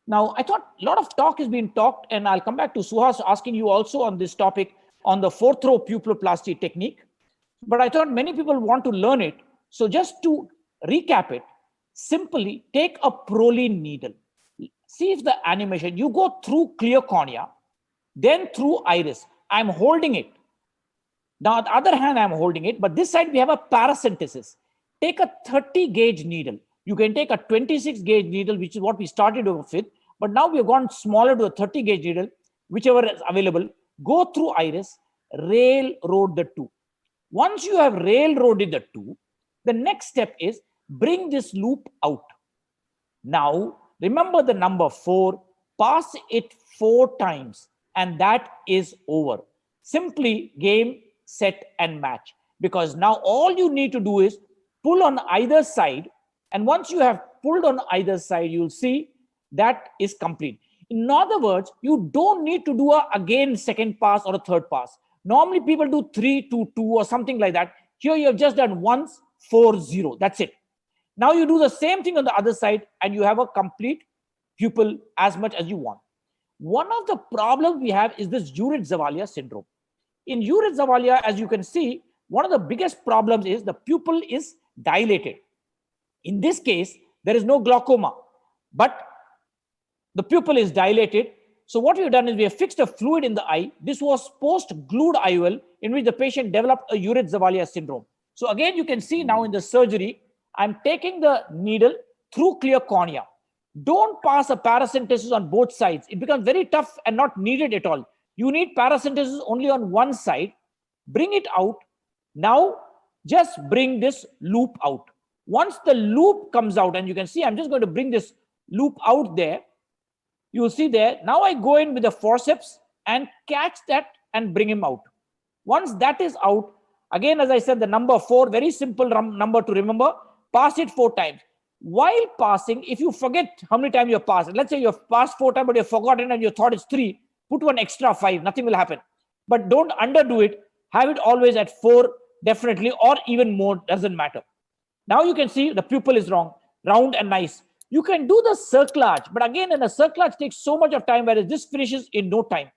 Now, I thought a lot of talk is being talked, and I'll come back to Suhas asking you also on this topic on the fourth row pupilloplasty technique. But I thought many people want to learn it. So just to recap it, simply take a proline needle. See if the animation, you go through clear cornea, then through iris. I'm holding it. Now, on the other hand, I'm holding it, but this side we have a paracentesis. Take a 30 gauge needle. You can take a 26 gauge needle, which is what we started with, but now we have gone smaller to a 30 gauge needle, whichever is available. Go through iris, railroad the two. Once you have railroaded the two, the next step is bring this loop out. Now, remember the number 4, pass it 4 times, and that is over. Simply game, set, and match. Because now all you need to do is pull on either side, and once you have pulled on either side, you'll see that is complete. In other words, you don't need to do a again second pass or a third pass. Normally people do 3, 2, 2 or something like that. Here you have just done once, 4, 0. That's it. Now you do the same thing on the other side, and you have a complete pupil as much as you want. One of the problems we have is this Urit-Zavalia syndrome. In Urit-Zavalia, as you can see, one of the biggest problems is the pupil is dilated. In this case, there is no glaucoma, but the pupil is dilated. So what we've done is we have fixed a fluid in the eye. This was post-glued IOL in which the patient developed a Urit-Zavalia syndrome. So again, you can see now in the surgery, I'm taking the needle through clear cornea. Don't pass a paracentesis on both sides. It becomes very tough and not needed at all. You need paracentesis only on one side. Bring it out. Now, just bring this loop out. Once the loop comes out, and you can see, I'm just going to bring this loop out there. You'll see there. Now I go in with the forceps and catch that and bring him out. Once that is out, again, as I said, the number 4, very simple number to remember, pass it 4 times. While passing, if you forget how many times you have passed, let's say you have passed 4 times, but you've forgotten and you thought it's 3, put one extra 5, nothing will happen. But don't underdo it. Have it always at 4, definitely, or even more, doesn't matter. Now you can see the pupil is round and nice. You can do the cerclage, but again, in a cerclage takes so much of time, whereas this finishes in no time.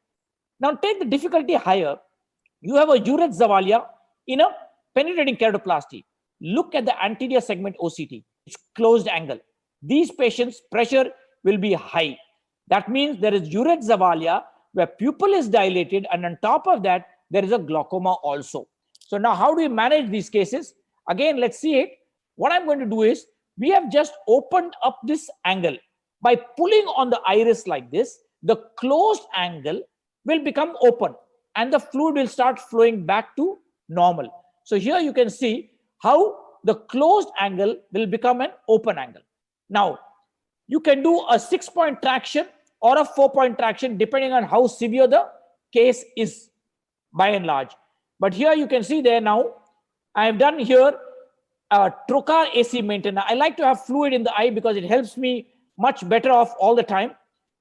Now take the difficulty higher. You have a Urit-Zavalia in a penetrating keratoplasty. Look at the anterior segment OCT. It's closed angle. These patients' pressure will be high. That means there is Urit-Zavalia where pupil is dilated, and on top of that, there is a glaucoma also. So now how do we manage these cases? Again, let's see it. What I'm going to do is, we have just opened up this angle. By pulling on the iris like this, the closed angle will become open and the fluid will start flowing back to normal. So here you can see how the closed angle will become an open angle. Now, you can do a 6-point traction or a 4-point traction depending on how severe the case is by and large. But here you can see there now, I have done here trocar AC maintenance. I like to have fluid in the eye because it helps me much better off all the time.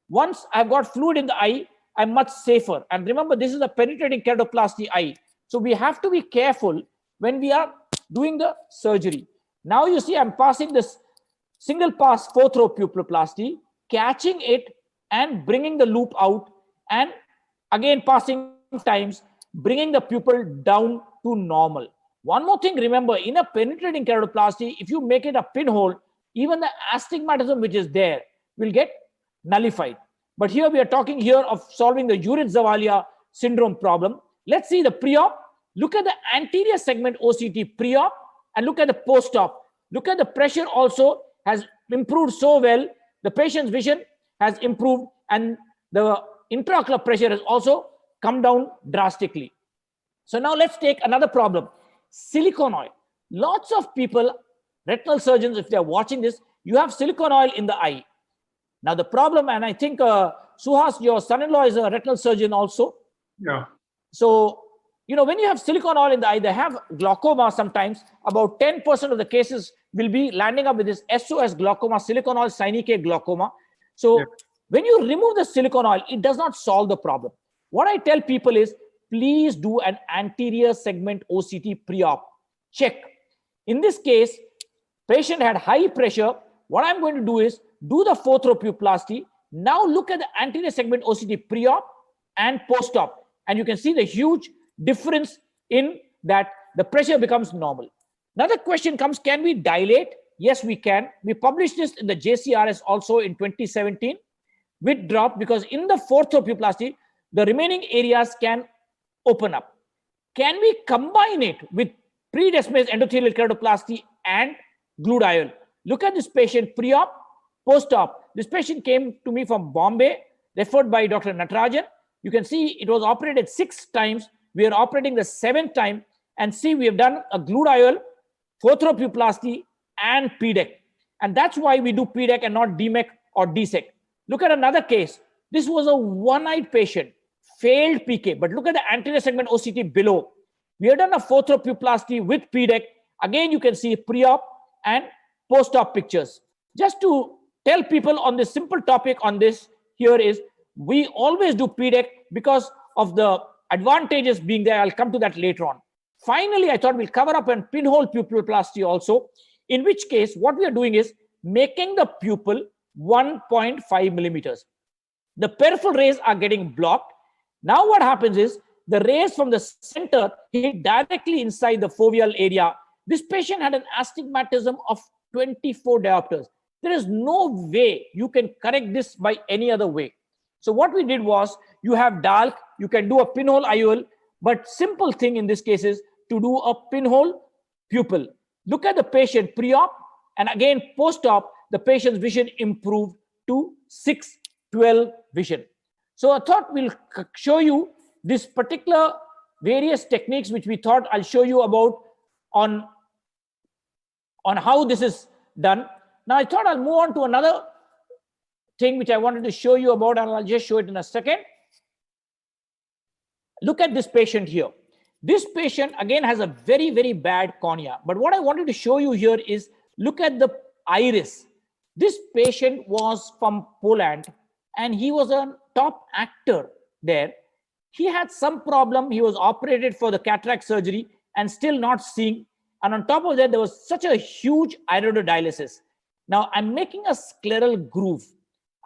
Once I've got fluid in the eye, I'm much safer. And remember, this is a penetrating keratoplasty eye. So we have to be careful when we are doing the surgery. Now you see I'm passing this single pass 4th row pupilloplasty, catching it and bringing the loop out, and again passing times, bringing the pupil down to normal. One more thing, remember, in a penetrating keratoplasty, if you make it a pinhole, even the astigmatism which is there will get nullified. But here we are talking here of solving the Urit-Zavalia syndrome problem. Let's see the pre-op. Look at the anterior segment OCT pre-op and look at the post-op. Look at the pressure also has improved so well. The patient's vision has improved and the intraocular pressure has also come down drastically. So now let's take another problem. Silicone oil. Lots of people, retinal surgeons, if they're watching this, you have silicone oil in the eye. Now the problem, and I think Suhas, your son-in-law is a retinal surgeon also. Yeah. So, you know, when you have silicone oil in the eye, they have glaucoma sometimes. About 10% of the cases will be landing up with this SOS glaucoma, silicone oil synechiae glaucoma. So when you remove the silicone oil, it does not solve the problem. What I tell people is, please do an anterior segment OCT pre-op. Check. In this case, patient had high pressure. What I'm going to do is do the 4th row pupilloplasty, Now look at the anterior segment OCT pre-op and post-op, and you can see the huge difference in that the pressure becomes normal. Another question comes, can we dilate? Yes, we can. We published this in the JCRS also in 2017 with drop, because in the fourthopuplasty, the remaining areas can open up. Can we combine it with pre-Descemet's endothelial keratoplasty and gluteal? Look at this patient pre-op, post-op. This patient came to me from Bombay, referred by Dr. Natarajan. You can see it was operated 6 times. We are operating the 7th time, and see we have done a gluteal, fourthopuplasty, and PDEC. And that's why we do PDEC and not DMEC or DSEC. Look at another case. This was a one-eyed patient, failed PK, but look at the anterior segment OCT below. We have done a fourthopuplasty with PDEC. Again, you can see pre-op and post-op pictures. Just to tell people on this simple topic on this here is, we always do PDEC because of the advantages being there. I'll come to that later on. Finally, I thought we'll cover up an pinhole pupiloplasty also, in which case what we are doing is making the pupil 1.5 millimeters. The peripheral rays are getting blocked. Now what happens is the rays from the center hit directly inside the foveal area. This patient had an astigmatism of 24 diopters. There is no way you can correct this by any other way. So what we did was, you have DALC, you can do a pinhole IOL, but simple thing in this case is to do a pinhole pupil. Look at the patient pre-op, and again post-op, the patient's vision improved to 6/12 vision. So I thought we'll show you this particular various techniques which we thought I'll show you about on how this is done. Now I thought I'll move on to another thing which I wanted to show you about, and I'll just show it in a second. Look at this patient here. This patient again has a very, very bad cornea. But what I wanted to show you here is, look at the iris. This patient was from Poland, and he was a top actor there. He had some problem. He was operated for the cataract surgery and still not seeing. And on top of that, there was such a huge iridodialysis. Now I'm making a scleral groove.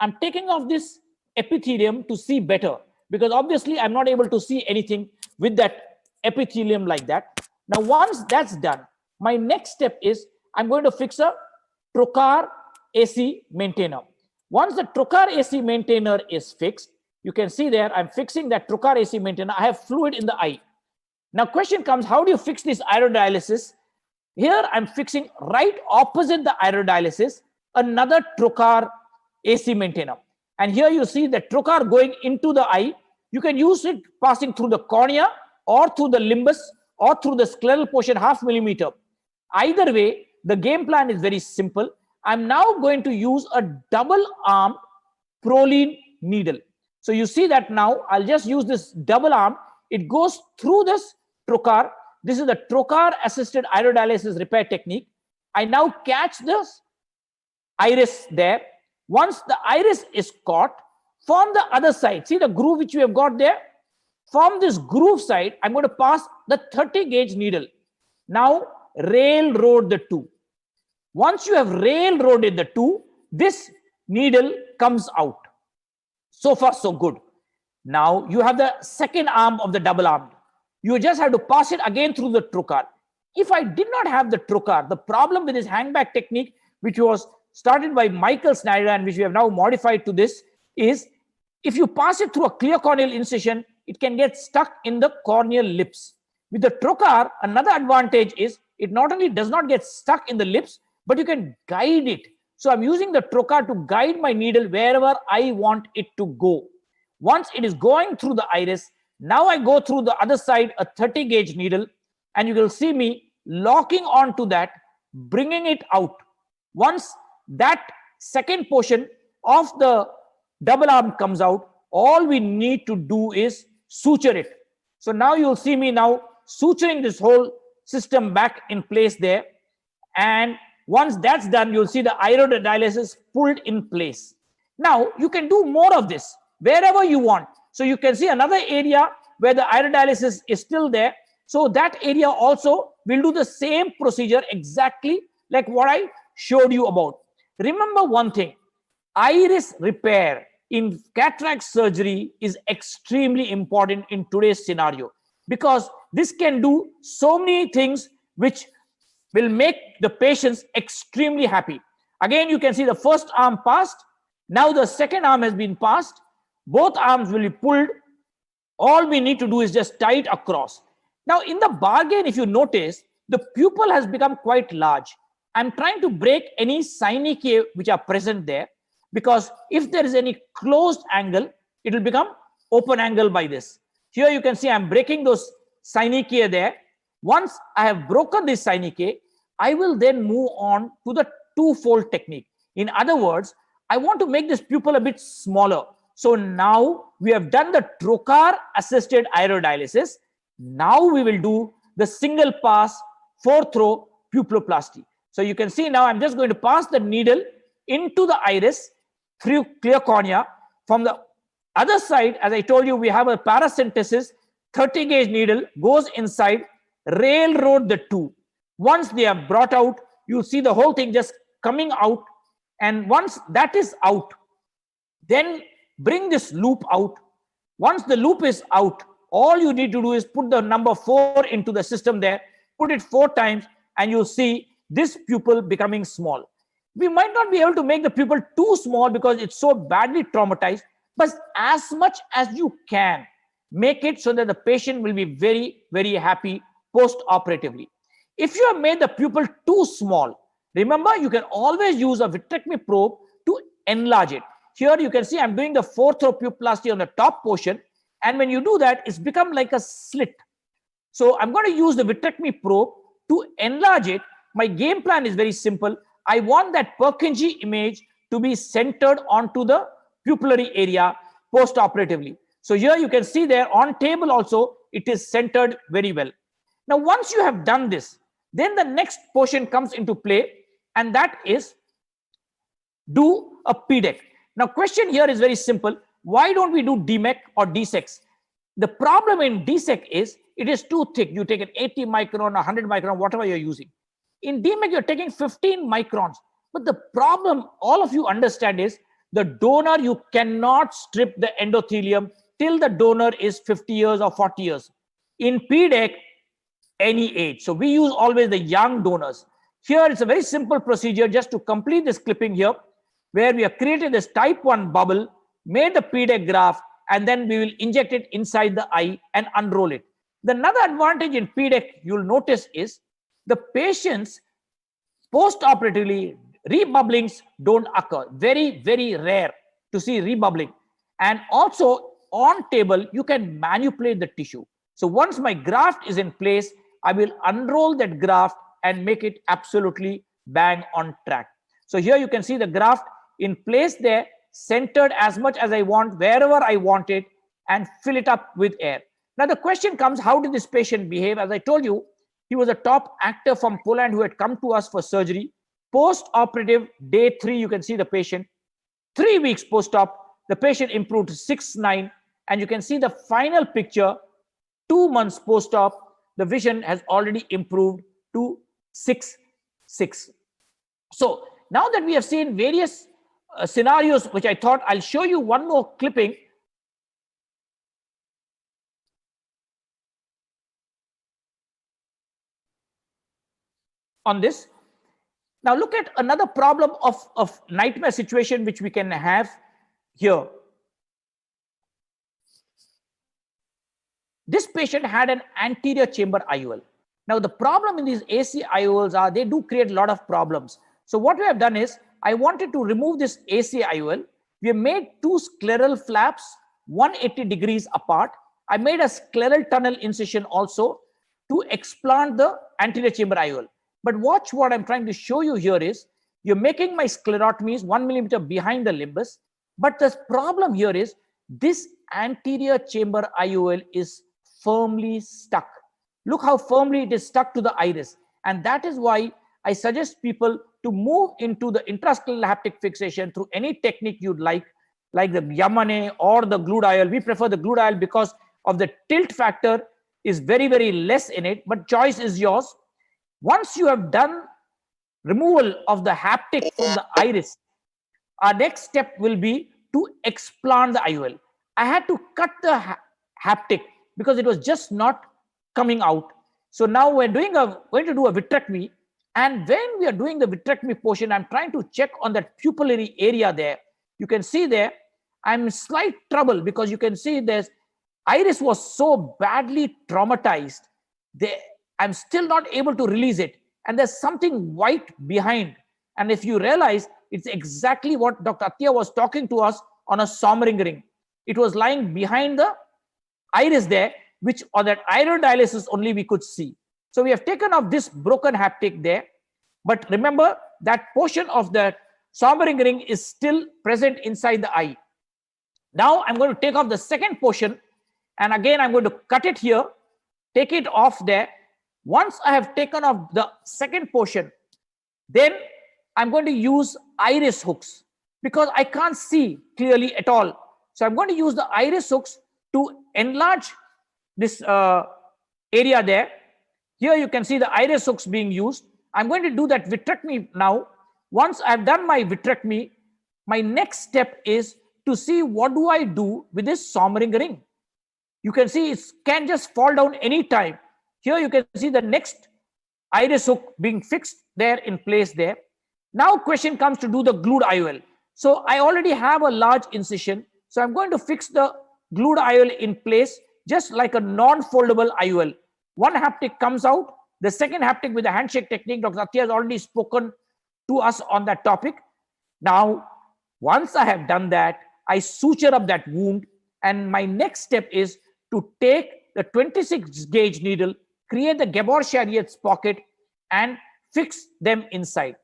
I'm taking off this epithelium to see better, because obviously I'm not able to see anything with that epithelium like that. Now once that's done, my next step is I'm going to fix a trocar AC maintainer. Once the trocar AC maintainer is fixed, you can see there I'm fixing that trocar AC maintainer. I have fluid in the eye. Now question comes, how do you fix this iridodialysis? Here I'm fixing right opposite the iridodialysis another trocar AC maintainer. And here you see the trocar going into the eye. You can use it passing through the cornea or through the limbus or through the scleral portion 0.5 millimeter. Either way, the game plan is very simple. I'm now going to use a double-armed Prolene needle. So you see that now I'll just use this double arm. It goes through this trocar. This is the trocar assisted iridodialysis repair technique. I now catch this iris there. Once the iris is caught, from the other side, see the groove which we have got there? From this groove side, I'm going to pass the 30 gauge needle. Now railroad the two. Once you have railroaded the two, this needle comes out. So far, so good. Now you have the second arm of the double arm. You just have to pass it again through the trocar. If I did not have the trocar, the problem with this hangback technique, which was started by Michael Snyder and which we have now modified to this, is if you pass it through a clear corneal incision, it can get stuck in the corneal lips. With the trocar, another advantage is it not only does not get stuck in the lips, but you can guide it. So I'm using the trocar to guide my needle wherever I want it to go. Once it is going through the iris, now I go through the other side, a 30 gauge needle, and you will see me locking onto that, bringing it out. Once that second portion of the double arm comes out, all we need to do is suture it. So now you'll see me now suturing this whole system back in place there. And once that's done, you'll see the iridodialysis pulled in place. Now you can do more of this wherever you want. So you can see another area where the iridodialysis is still there. So that area also will do the same procedure exactly like what I showed you about. Remember one thing, iris repair in cataract surgery is extremely important in today's scenario, because this can do so many things which will make the patients extremely happy. Again, you can see the first arm passed. Now the second arm has been passed. Both arms will be pulled. All we need to do is just tie it across. Now, in the bargain, if you notice, the pupil has become quite large. I'm trying to break any synechiae which are present there, because if there is any closed angle, it will become open angle by this. Here you can see I'm breaking those synechiae there. Once I have broken this synechiae, I will then move on to the two-fold technique. In other words, I want to make this pupil a bit smaller. So now we have done the trocar assisted iridodialysis. Now we will do the single pass fourth row pupiloplasty. So you can see now I'm just going to pass the needle into the iris through clear cornea. From the other side, as I told you, we have a paracentesis 30 gauge needle goes inside, railroad the two. Once they are brought out, you see the whole thing just coming out. And once that is out, then bring this loop out. Once the loop is out, all you need to do is put the number 4 into the system there, put it 4 times, and you'll see this pupil becoming small. We might not be able to make the pupil too small because it's so badly traumatized, but as much as you can, make it so that the patient will be very, very happy post-operatively. If you have made the pupil too small, remember, you can always use a vitrectomy probe to enlarge it. Here you can see I'm doing the fourth row pupiloplasty on the top portion, and when you do that, it's become like a slit. So I'm going to use the vitrectomy probe to enlarge it. My game plan is very simple. I want that Purkinje image to be centered onto the pupillary area post-operatively. So here you can see there on table also, it is centered very well. Now, once you have done this, then the next portion comes into play, and that is do a PDEC. Now, question here is very simple. Why don't we do DMEC or DSEC? The problem in DSEC is it is too thick. You take an 80 micron, 100 micron, whatever you're using. In DMEC, you're taking 15 microns. But the problem all of you understand is the donor, you cannot strip the endothelium till the donor is 50 years or 40 years. In PDEC, any age. So we use always the young donors. Here it's a very simple procedure just to complete this clipping here, where we have created this type 1 bubble, made the PDEC graft, and then we will inject it inside the eye and unroll it. The another advantage in PDEC you'll notice is the patients post-operatively rebubblings don't occur. Very, very rare to see rebubbling. And also on table, you can manipulate the tissue. So once my graft is in place, I will unroll that graft and make it absolutely bang on track. So here you can see the graft in place there, centered as much as I want, wherever I want it, and fill it up with air. Now the question comes, how did this patient behave? As I told you, he was a top actor from Poland who had come to us for surgery. Post-operative, day 3, you can see the patient. 3 weeks post-op, the patient improved to 6'9", and you can see the final picture, 2 months post-op, the vision has already improved to 6'6". So now that we have seen various scenarios, which I thought I'll show you one more clipping. On this. Now look at another problem of nightmare situation which we can have here. This patient had an anterior chamber IOL. Now the problem in these AC IOLs are they do create a lot of problems. So what we have done is I wanted to remove this AC IOL. We have made 2 scleral flaps 180 degrees apart. I made a scleral tunnel incision also to explant the anterior chamber IOL. But watch what I'm trying to show you here is you're making my sclerotomies 1 millimeter behind the limbus. But the problem here is this anterior chamber IOL is firmly stuck. Look how firmly it is stuck to the iris. And that is why I suggest people to move into the intrascleral haptic fixation through any technique you'd like the Yamane or the glued IOL. We prefer the glued IOL because of the tilt factor is very, very less in it, but choice is yours. Once you have done removal of the haptic from the iris, our next step will be to explant the IOL. I had to cut the haptic because it was just not coming out. So now we're going to do a vitrectomy. And when we are doing the vitrectomy portion, I'm trying to check on that pupillary area there. You can see there, I'm in slight trouble because you can see there's iris was so badly traumatized. I'm still not able to release it. And there's something white behind. And if you realize, it's exactly what Dr. Athiya was talking to us on a Sommering ring. It was lying behind the iris there, which on that iridodialysis only we could see. So we have taken off this broken haptic there. But remember, that portion of the Sommering ring is still present inside the eye. Now I'm going to take off the second portion. And again, I'm going to cut it here, take it off there. Once I have taken off the second portion, then I'm going to use iris hooks because I can't see clearly at all. So I'm going to use the iris hooks to enlarge this area there. Here you can see the iris hooks being used. I'm going to do that vitrectomy now. Once I've done my vitrectomy, my next step is to see what do I do with this Sommering ring. You can see it can just fall down any time. Here you can see the next iris hook being fixed there in place there. Now question comes to do the glued IOL. So I already have a large incision. So I'm going to fix the glued IOL in place just like a non-foldable IOL. One haptic comes out. The second haptic with the handshake technique, Dr. Athiya has already spoken to us on that topic. Now, once I have done that, I suture up that wound. And my next step is to take the 26 gauge needle, create the Gabor-Chariot's pocket, and fix them inside.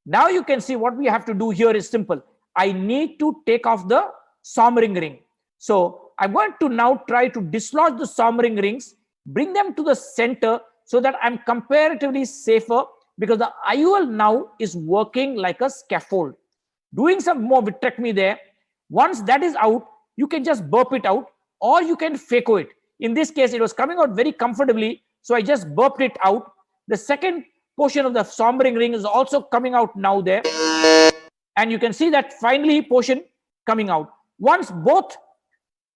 Now you can see what we have to do here is simple. I need to take off the Sommering ring. So I'm going to now try to dislodge the Sommering rings, bring them to the center so that I'm comparatively safer because the IOL now is working like a scaffold. Doing some more vitrectomy there. Once that is out, you can just burp it out or you can phaco it. In this case, it was coming out very comfortably. So I just burped it out. The second portion of the Sommering ring is also coming out now there. And you can see that finally portion coming out. Once both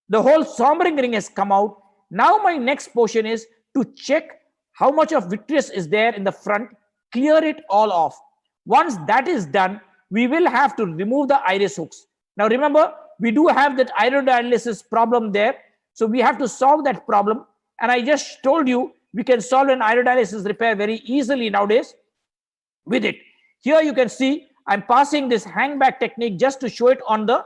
the whole Sommering ring has come out, now my next portion is to check how much of vitreous is there in the front, clear it all off. Once that is done, we will have to remove the iris hooks. Now remember, we do have that iridodialysis problem there. So we have to solve that problem. And I just told you, we can solve an iridodialysis repair very easily nowadays with it. Here you can see, I'm passing this hang back technique just to show it on the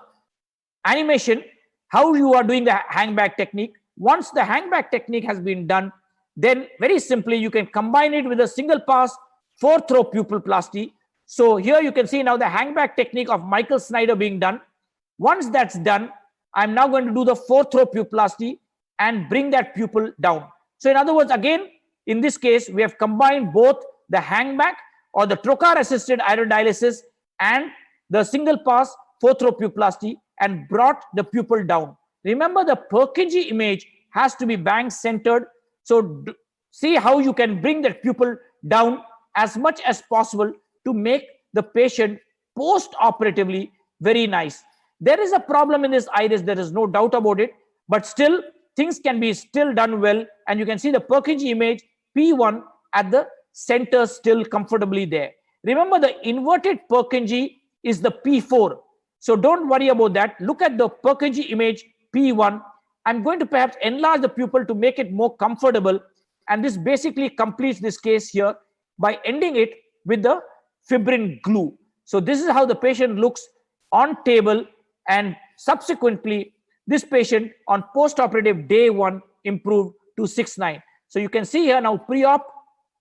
animation, how you are doing the hang back technique. Once the hang back technique has been done, then very simply, you can combine it with a single pass 4th-row pupilleplasty. So here you can see now the hang back technique of Michael Snyder being done. Once that's done, I'm now going to do the 4th-row pupilleplasty and bring that pupil down. So in other words, again, in this case, we have combined both the hang back or the trocar-assisted iridodialysis and the single pass 4th-row pupilleplasty and brought the pupil down. Remember, the Purkinje image has to be bang centered. So see how you can bring that pupil down as much as possible to make the patient post-operatively very nice. There is a problem in this iris, there is no doubt about it, but still things can be still done well. And you can see the Purkinje image P1 at the center still comfortably there. Remember, the inverted Purkinje is the P4. So don't worry about that. Look at the Purkinje image P1. I'm going to perhaps enlarge the pupil to make it more comfortable. And this basically completes this case here by ending it with the fibrin glue. So this is how the patient looks on table, and subsequently this patient on post-operative day 1 improved to 6'9". So you can see here now pre-op,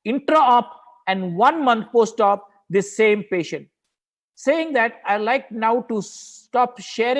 intra-op, and 1 month post-op, this same patient. Saying that, I like now to stop sharing